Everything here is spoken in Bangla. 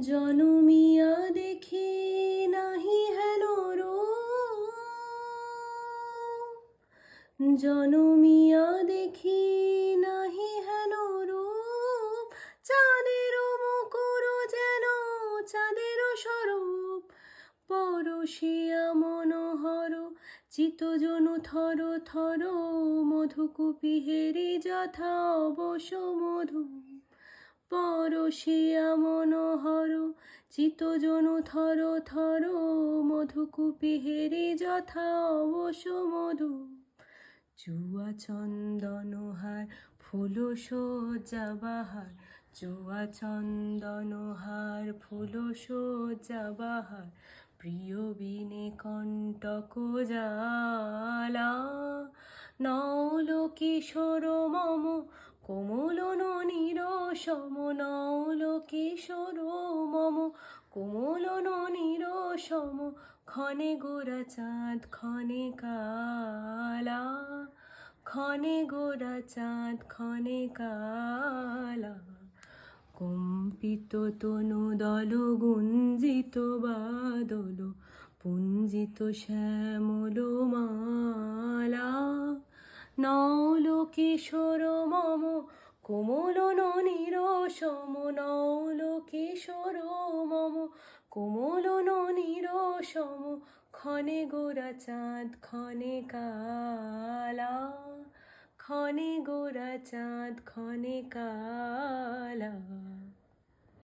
জনমিয়া দেখি নাহি হেন জনমিয়া দেখি নাহি হেন রূপ, চাঁদের মুকুর যেন চাঁদের স্বরূপ, পরশিয়া মনোহর চিতজনু থর থর, মধুকুপিহেরি যথা অবশ মধু, পরশিয়া মনোহর চিতজনু থর থর, মধুকুপিহেরি যথা অবশ মধু, চুয়া চন্দনহার ফুল সজ্জা বাহার, চুয়া চন্দনহার ফুল সজ্জা বাহার, প্রিয় বিনে কণ্টক জ্বালা, নৌল কিশোর মম কোমল ননীর সম, নৌল কিশোর মম কোমল ননীর সম, ক্ষণে গোরা চাঁদ ক্ষণে কালা, ক্ষণে গোরা চাঁদ ক্ষণে কালা, কম্পিত তনু দল গুঞ্জিত বাদল, পুঞ্জিত শ্যামল মালা, নৌল কিশোর মম কোমল ননীর সম, নৌল কিশোর মম কোমল ননীর সম, ক্ষণে গোরা চাঁদ ক্ষণে কালা, ক্ষণে গোরা চাঁদ ক্ষণে কালা।